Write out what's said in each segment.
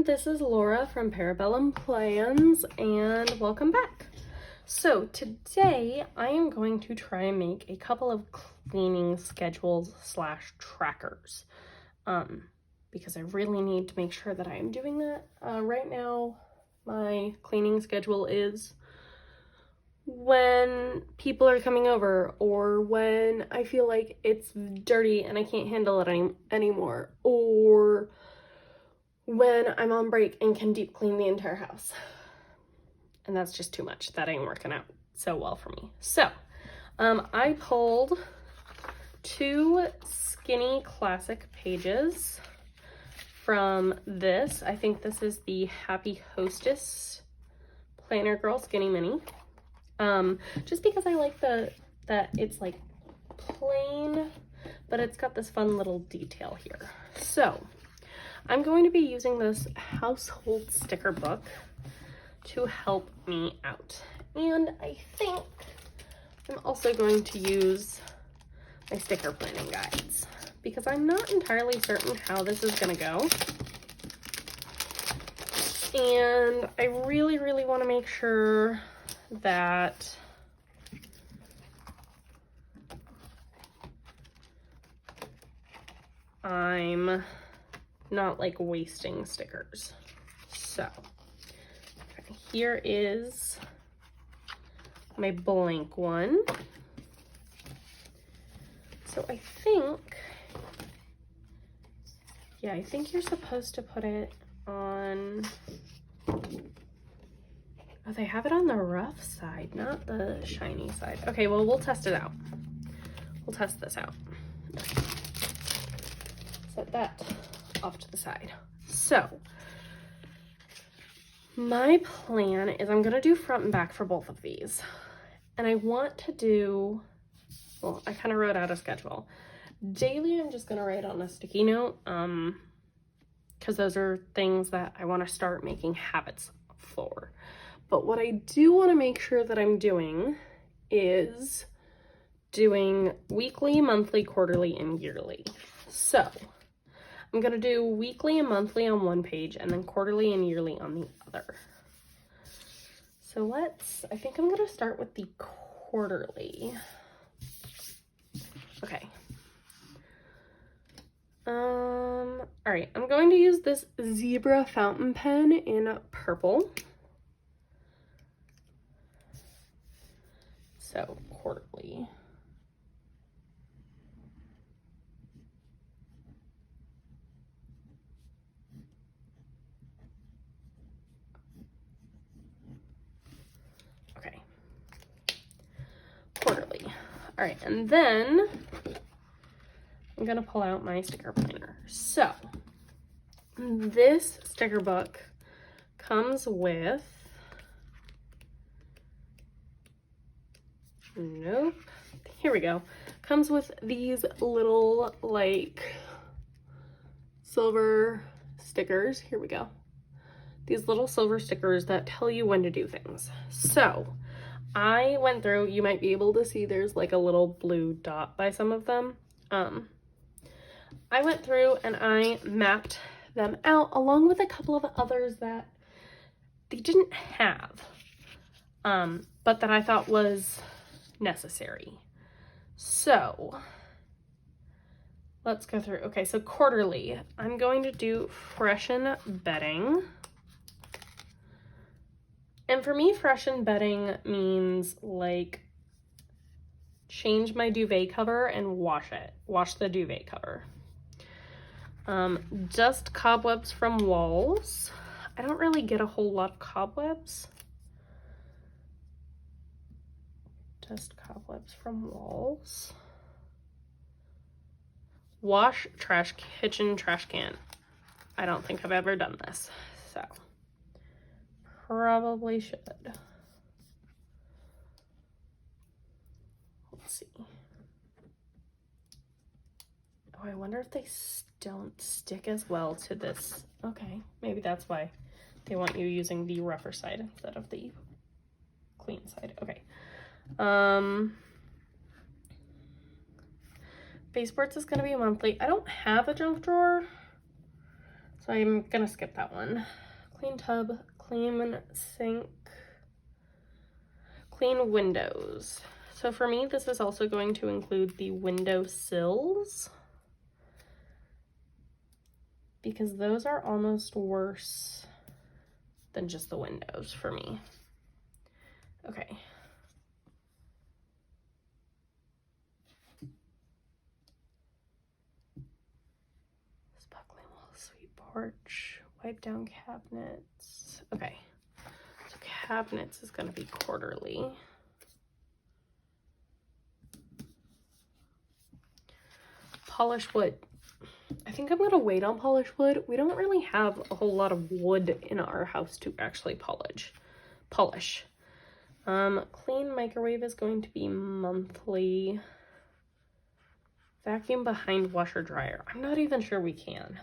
this is Laura from Parabellum Plans, and welcome back. So today I am going to try and make a couple of cleaning schedules / trackers, because I really need to make sure that I am doing that. Right now, my cleaning schedule is when people are coming over, or when I feel like it's dirty and I can't handle it anymore, or when I'm on break and can deep clean the entire house. And that's just too much. That ain't working out so well for me. So, I pulled 2 skinny classic pages from this. I think this is the Happy Hostess Planner Girl Skinny Mini. Just because I like that it's like plain, but it's got this fun little detail here. So, I'm going to be using this household sticker book to help me out. And I think I'm also going to use my sticker planning guides because I'm not entirely certain how this is going to go. And I really, really want to make sure that I'm not like wasting stickers. So okay, here is my blank one. So I think you're supposed to put it on, oh, they have it on the rough side, not the shiny side. Okay, well, we'll test it out. We'll test this out. Set that off to the side. So my plan is I'm gonna do front and back for both of these, and I want to do, well, I kind of wrote out a schedule. Daily I'm just gonna write on a sticky note, because those are things that I want to start making habits for. But what I do want to make sure that I'm doing is doing weekly, monthly, quarterly, and yearly. So I'm going to do weekly and monthly on one page, and then quarterly and yearly on the other. So I think I'm going to start with the quarterly. Okay. All right, I'm going to use this zebra fountain pen in purple. So quarterly. Okay, quarterly. All right, and then I'm gonna pull out my sticker planner. So this sticker book comes with, nope, here we go. Comes with these little like silver stickers. Here we go. These little silver stickers that tell you when to do things. So I went through, you might be able to see there's like a little blue dot by some of them. I went through and I mapped them out along with a couple of others that they didn't have, but that I thought was necessary. So let's go through. Okay, so quarterly, I'm going to do freshen bedding. And for me, freshen bedding means like change my duvet cover and wash it. Wash the duvet cover. Dust cobwebs from walls. I don't really get a whole lot of cobwebs. Dust cobwebs from walls. Wash kitchen trash can. I don't think I've ever done this, so probably should. Let's see. Oh, I wonder if they don't stick as well to this. Okay, maybe that's why they want you using the rougher side instead of the clean side. Okay. Baseboards is going to be monthly. I don't have a junk drawer, So I'm gonna skip that one. Clean tub, clean sink, clean windows. So for me, this is also going to include the window sills, because those are almost worse than just the windows for me. Okay. Sparkling wall, sweet porch, wipe down cabinets. Okay, so cabinets is gonna be quarterly. Polish wood. I think I'm gonna wait on polish wood. We don't really have a whole lot of wood in our house to actually polish. Clean microwave is going to be monthly. Vacuum behind washer dryer. I'm not even sure we can.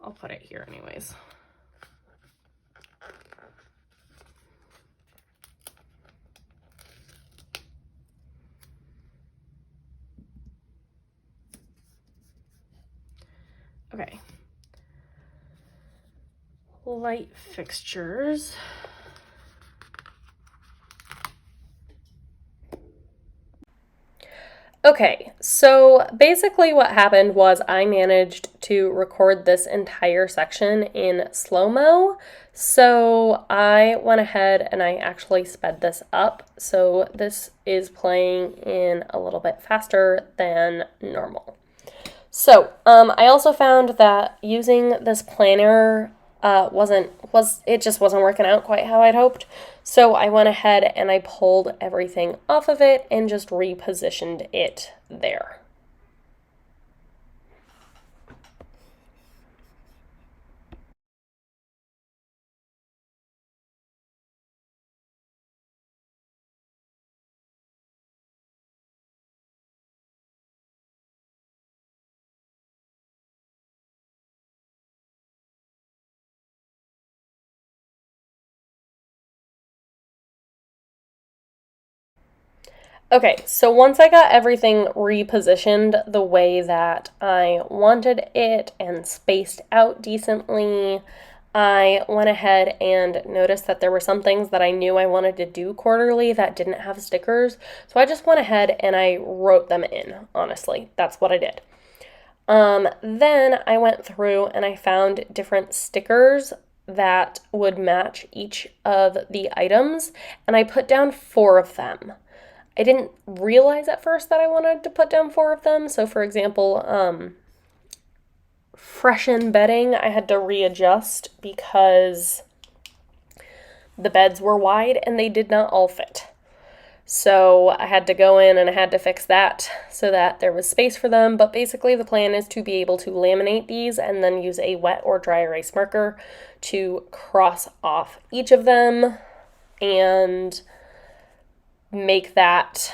I'll put it here anyways. Okay. Light fixtures. Okay, so basically what happened was I managed to record this entire section in slow-mo. So I went ahead and I actually sped this up. So this is playing in a little bit faster than normal. So I also found that using this planner it just wasn't working out quite how I'd hoped. So I went ahead and I pulled everything off of it and just repositioned it there. Okay, so once I got everything repositioned the way that I wanted it and spaced out decently, I went ahead and noticed that there were some things that I knew I wanted to do quarterly that didn't have stickers. So I just went ahead and I wrote them in, honestly. That's what I did. Then I went through and I found different stickers that would match each of the items, and I put down 4 of them. I didn't realize at first that I wanted to put down 4 of them. So for example, freshen bedding, I had to readjust because the beds were wide and they did not all fit. So I had to go in and I had to fix that so that there was space for them. But basically the plan is to be able to laminate these and then use a wet or dry erase marker to cross off each of them and make that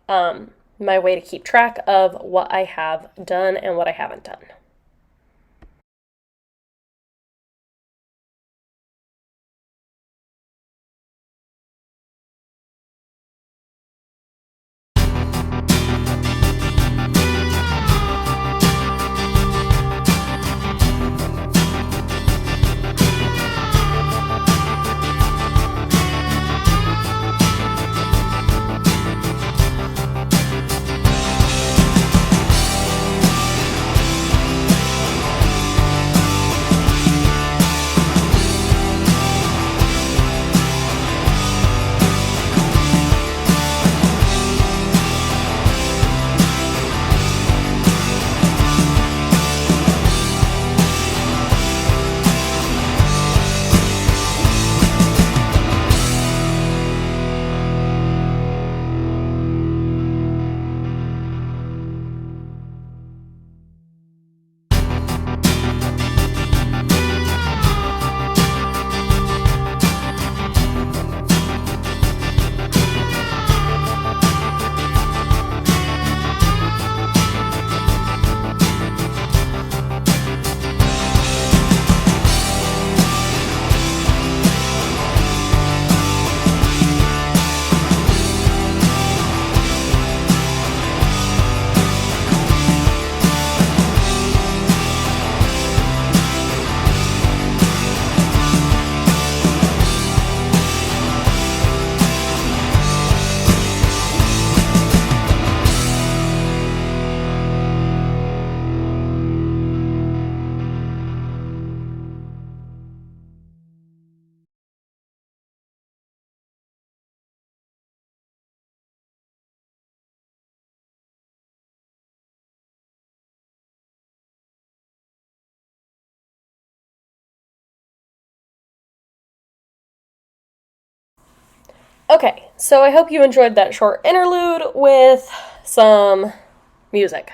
my way to keep track of what I have done and what I haven't done. Okay, so I hope you enjoyed that short interlude with some music.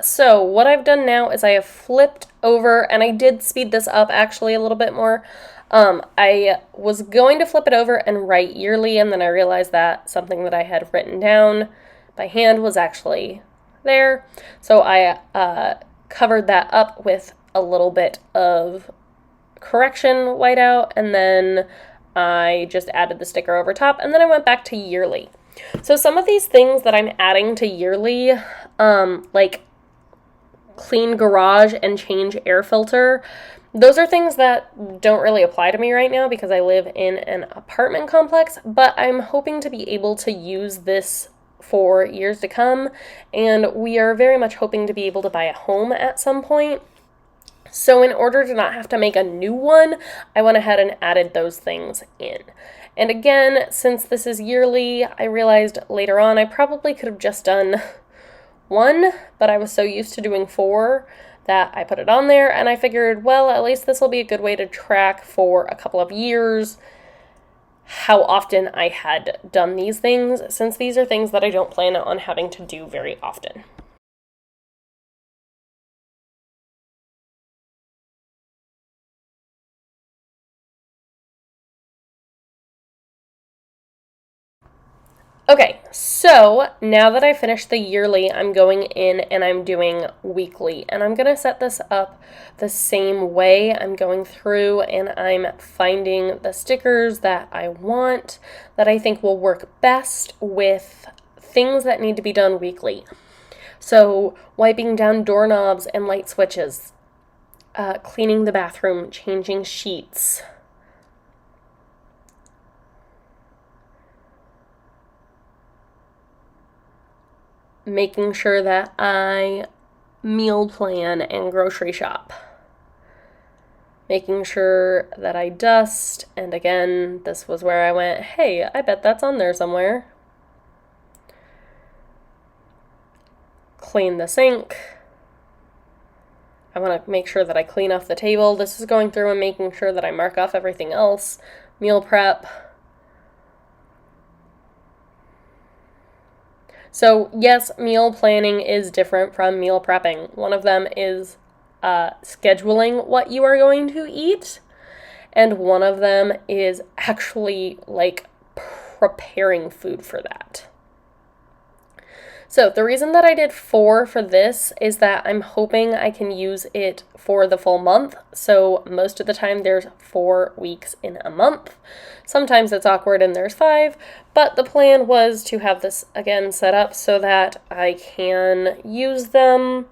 So what I've done now is I have flipped over, and I did speed this up actually a little bit more. I was going to flip it over and write yearly, and then I realized that something that I had written down by hand was actually there. So I covered that up with a little bit of correction whiteout, and then I just added the sticker over top, and then I went back to yearly. So some of these things that I'm adding to yearly, like clean garage and change air filter, those are things that don't really apply to me right now because I live in an apartment complex, but I'm hoping to be able to use this for years to come, and we are very much hoping to be able to buy a home at some point. So in order to not have to make a new one, I went ahead and added those things in. And again, since this is yearly, I realized later on I probably could have just done one, but I was so used to doing 4 that I put it on there, and I figured, well, at least this will be a good way to track for a couple of years how often I had done these things, since these are things that I don't plan on having to do very often. Okay, so now that I finished the yearly, I'm going in and I'm doing weekly. And I'm going to set this up the same way. I'm going through and I'm finding the stickers that I want, that I think will work best with things that need to be done weekly. So wiping down doorknobs and light switches, cleaning the bathroom, changing sheets, making sure that I meal plan and grocery shop, making sure that I dust, and again, this was where I went, hey, I bet that's on there somewhere. Clean the sink. I want to make sure that I clean off the table. This is going through and making sure that I mark off everything else. Meal prep. So yes, meal planning is different from meal prepping. One of them is scheduling what you are going to eat, and one of them is actually like preparing food for that. So the reason that I did 4 for this is that I'm hoping I can use it for the full month. So most of the time there's 4 weeks in a month. Sometimes it's awkward and there's 5, but the plan was to have this again set up so that I can use them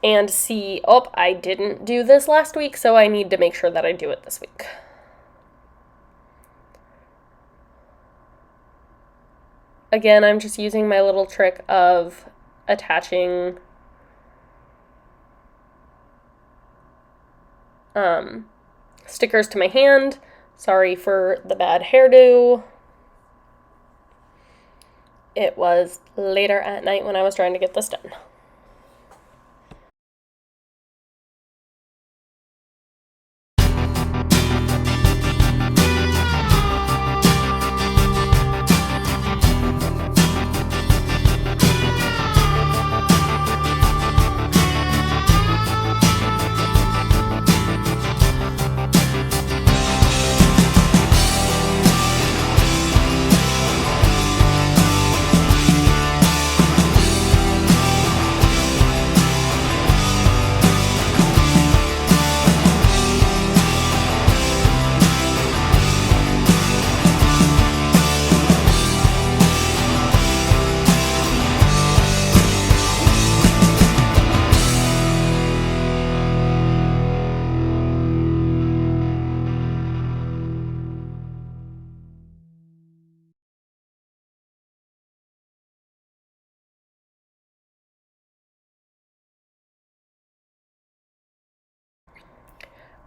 and see, oh, I didn't do this last week, so I need to make sure that I do it this week. Again, I'm just using my little trick of attaching stickers to my hand. Sorry for the bad hairdo. It was later at night when I was trying to get this done.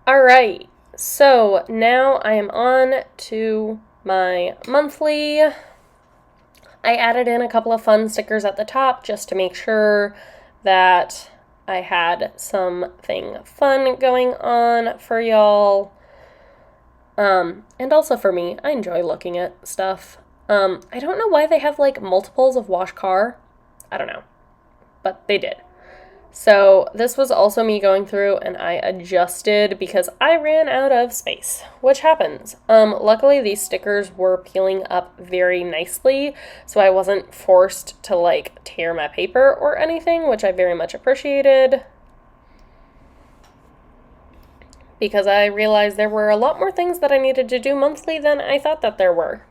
All right, so now I am on to my monthly. I added in a couple of fun stickers at the top just to make sure that I had something fun going on for y'all. And also for me, I enjoy looking at stuff. I don't know why they have like multiples of wash car. I don't know, but they did. So this was also me going through and I adjusted because I ran out of space, which happens. Luckily these stickers were peeling up very nicely, so I wasn't forced to like tear my paper or anything, which I very much appreciated, because I realized there were a lot more things that I needed to do monthly than I thought that there were.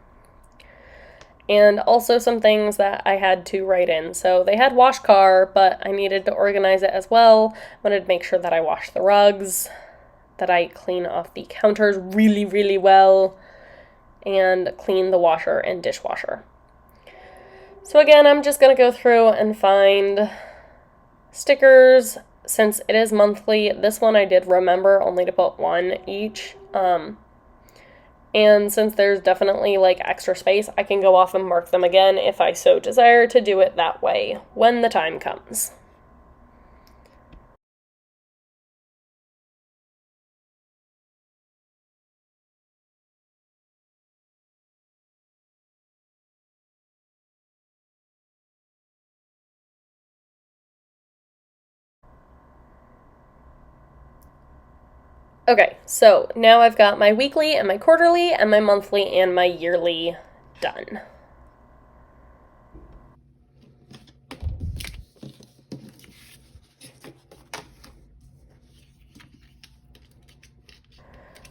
And also some things that I had to write in. So they had wash car, but I needed to organize it as well. I wanted to make sure that I wash the rugs, that I clean off the counters really, really well, and clean the washer and dishwasher. So again, I'm just going to go through and find stickers. Since it is monthly, this one I did remember only to put one each. And since there's definitely like extra space, I can go off and mark them again if I so desire to do it that way when the time comes. Okay, so now I've got my weekly and my quarterly and my monthly and my yearly done.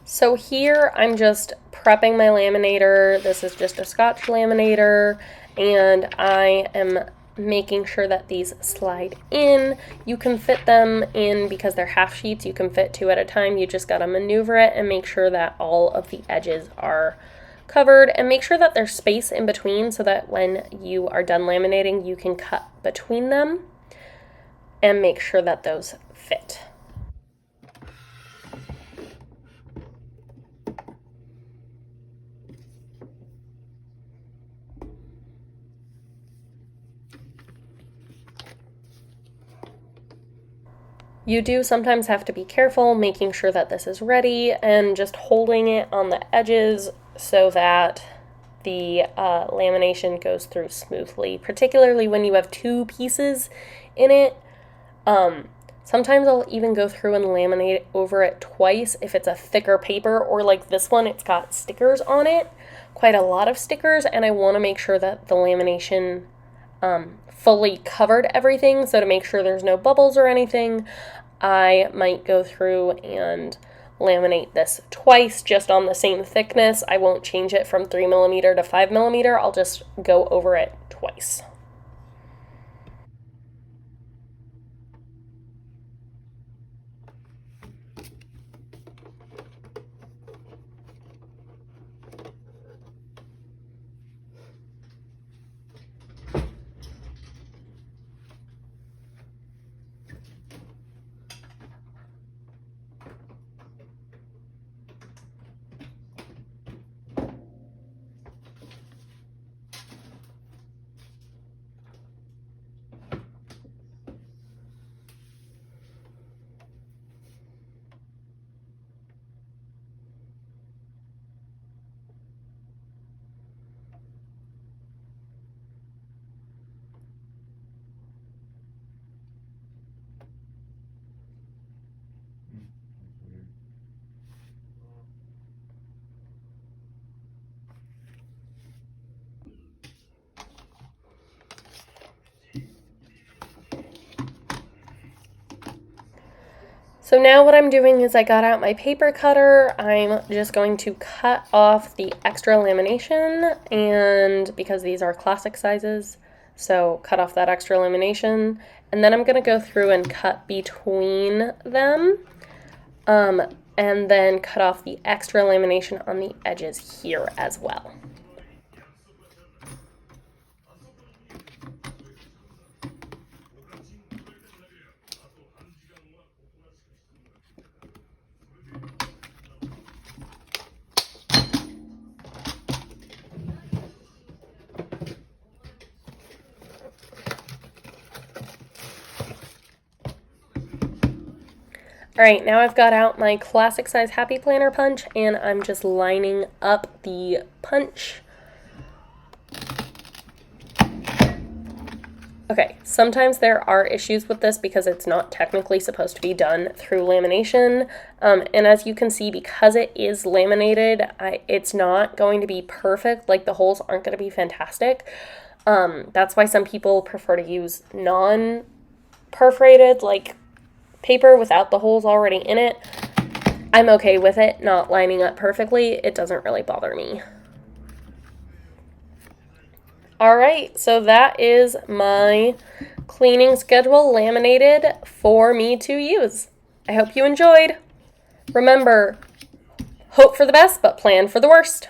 So here I'm just prepping my laminator. This is just a Scotch laminator, and I am making sure that these slide in. You can fit them in because they're half sheets. You can fit two at a time. You just gotta maneuver it and make sure that all of the edges are covered, and make sure that there's space in between so that when you are done laminating, you can cut between them and make sure that those fit. You do sometimes have to be careful making sure that this is ready and just holding it on the edges so that the lamination goes through smoothly, particularly when you have two pieces in it. Sometimes I'll even go through and laminate over it twice if it's a thicker paper, or like this one, it's got stickers on it, quite a lot of stickers, and I want to make sure that the lamination fully covered everything. So to make sure there's no bubbles or anything, I might go through and laminate this twice just on the same thickness. I won't change it from 3mm to 5mm. I'll just go over it twice. So now what I'm doing is I got out my paper cutter. I'm just going to cut off the extra lamination, and because these are classic sizes, so cut off that extra lamination, and then I'm going to go through and cut between them, and then cut off the extra lamination on the edges here as well. All right, now I've got out my classic size Happy Planner punch, and I'm just lining up the punch. Okay, sometimes there are issues with this because it's not technically supposed to be done through lamination. And as you can see, because it is laminated, it's not going to be perfect. Like, the holes aren't going to be fantastic. That's why some people prefer to use non-perforated, like, paper without the holes already in it. I'm okay with it not lining up perfectly. It doesn't really bother me. All right, so that is my cleaning schedule laminated for me to use. I hope you enjoyed. Remember, hope for the best, but plan for the worst.